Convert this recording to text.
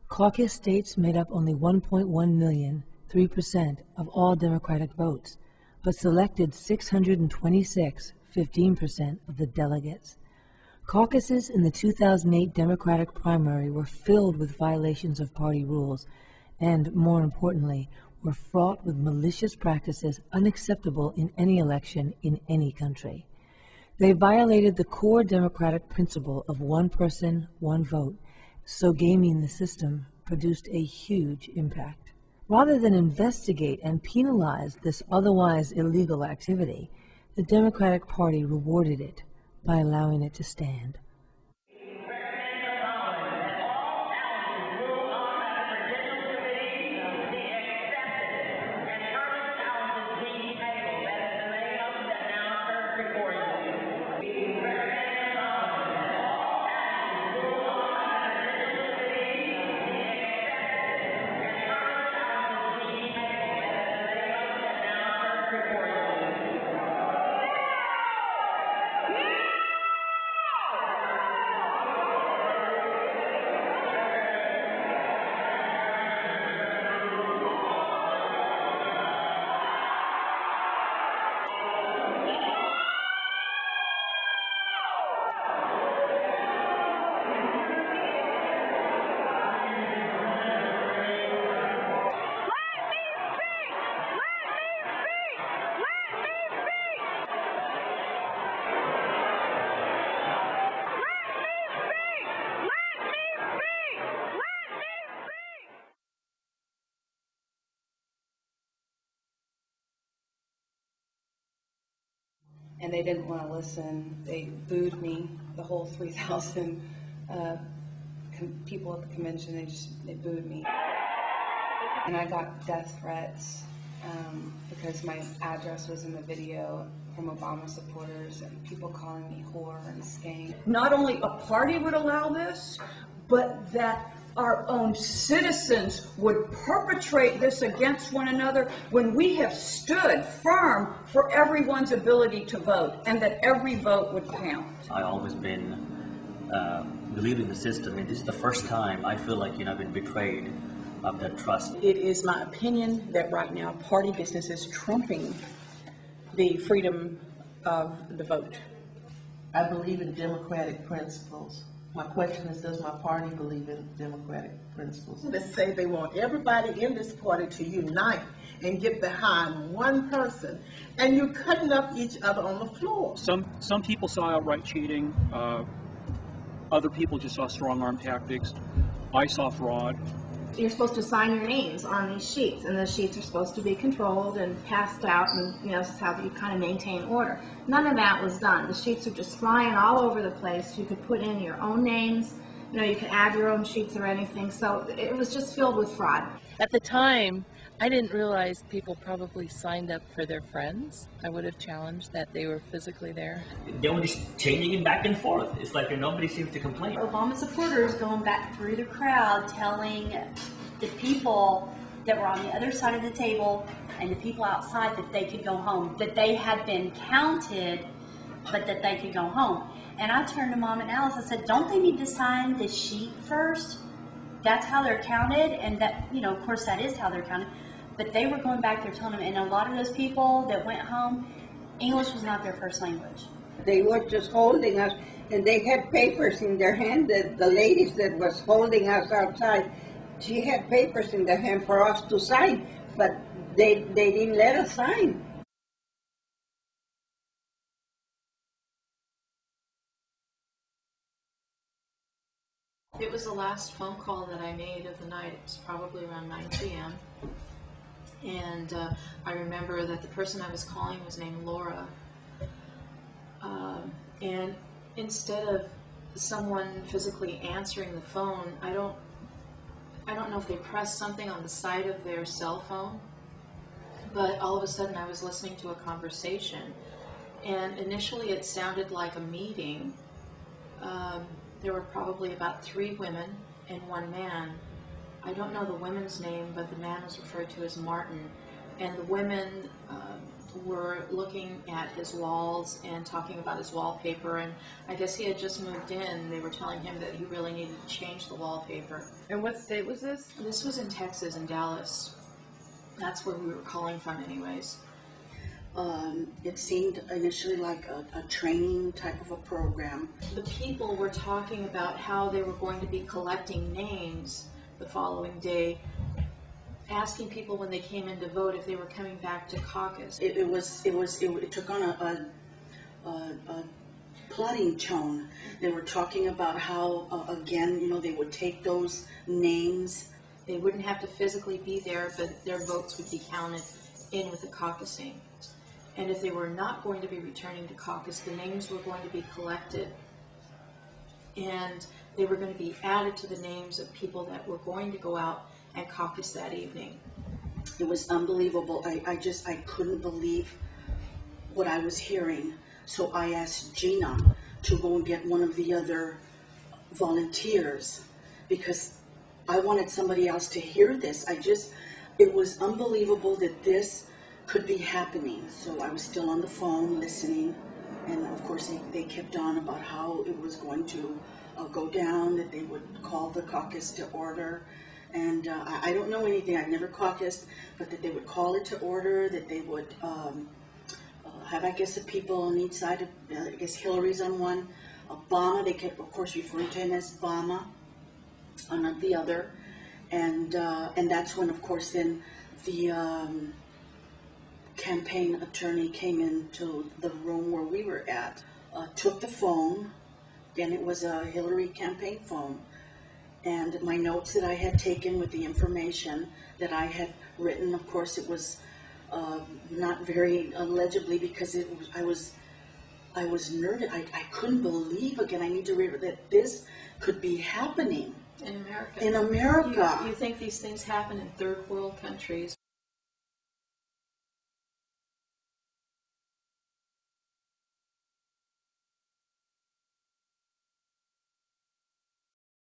Caucus states made up only 1.1 million, 3% of all Democratic votes, but selected 626, 15% of the delegates. Caucuses in the 2008 Democratic primary were filled with violations of party rules and, more importantly, were fraught with malicious practices unacceptable in any election in any country. They violated the core democratic principle of one person, one vote, so gaming the system produced a huge impact. Rather than investigate and penalize this otherwise illegal activity, the Democratic Party rewarded it by allowing it to stand. And they didn't want to listen. They booed me, the whole 3,000 people at the convention. They booed me. And I got death threats because my address was in the video from Obama supporters and people calling me whore and skank. Not only a party would allow this, but that our own citizens would perpetrate this against one another when we have stood firm for everyone's ability to vote and that every vote would count. I've always been believing the system, and this is the first time I feel like I've been betrayed of that trust. It is my opinion that right now party business is trumping the freedom of the vote. I believe in democratic principles. My question is, does my party believe in democratic principles? They say they want everybody in this party to unite and get behind one person, and you're cutting up each other on the floor. Some people saw outright cheating. Other people just saw strong-arm tactics. I saw fraud. You're supposed to sign your names on these sheets, and the sheets are supposed to be controlled and passed out, and this is how you kind of maintain order. None of that was done. The sheets are just flying all over the place. You could put in your own names, you could add your own sheets or anything, so it was just filled with fraud. At the time, I didn't realize people probably signed up for their friends. I would have challenged that they were physically there. They were just changing it back and forth. It's like nobody seems to complain. Obama supporters going back through the crowd telling the people that were on the other side of the table and the people outside that they could go home, that they had been counted, but that they could go home. And I turned to Mom and Alice and said, don't they need to sign the sheet first? That's how they're counted, and that, of course that is how they're counted. But they were going back there telling them, and a lot of those people that went home, English was not their first language. They were just holding us, and they had papers in their hand. The ladies that was holding us outside, she had papers in their hand for us to sign, but they didn't let us sign. It was the last phone call that I made of the night. It was probably around 9 p.m. And I remember that the person I was calling was named Laura. And instead of someone physically answering the phone, I don't know if they pressed something on the side of their cell phone, but all of a sudden I was listening to a conversation. And initially it sounded like a meeting. There were probably about 3 women and 1 man. I don't know the women's name, but the man was referred to as Martin. And the women were looking at his walls and talking about his wallpaper, and I guess he had just moved in. They were telling him that he really needed to change the wallpaper. And what state was this? This was in Texas, in Dallas. That's where we were calling from anyways. It seemed initially like a training type of a program. The people were talking about how they were going to be collecting names the following day, asking people when they came in to vote if they were coming back to caucus. It took on a plotting tone. They were talking about how, again, you know, they would take those names. They wouldn't have to physically be there, but their votes would be counted in with the caucusing. And if they were not going to be returning to caucus, the names were going to be collected. And they were going to be added to the names of people that were going to go out and caucus that evening. It was unbelievable. I couldn't believe what I was hearing. So I asked Gina to go and get one of the other volunteers because I wanted somebody else to hear this. It was unbelievable that this could be happening. So I was still on the phone listening, and of course they kept on about how it was going to go down, that they would call the caucus to order. And I don't know anything, I've never caucused, but that they would call it to order, that they would have, I guess, the people on each side of, I guess Hillary's on one, Obama, they kept, of course, referring to him as Obama, on the other. And that's when, of course, then the campaign attorney came into the room where we were at, took the phone, and it was a Hillary campaign phone, and my notes that I had taken with the information that I had written. Of course, it was not very legibly because I was nervous. I couldn't believe, again, I need to read that this could be happening in America. In America. You think these things happen in third world countries.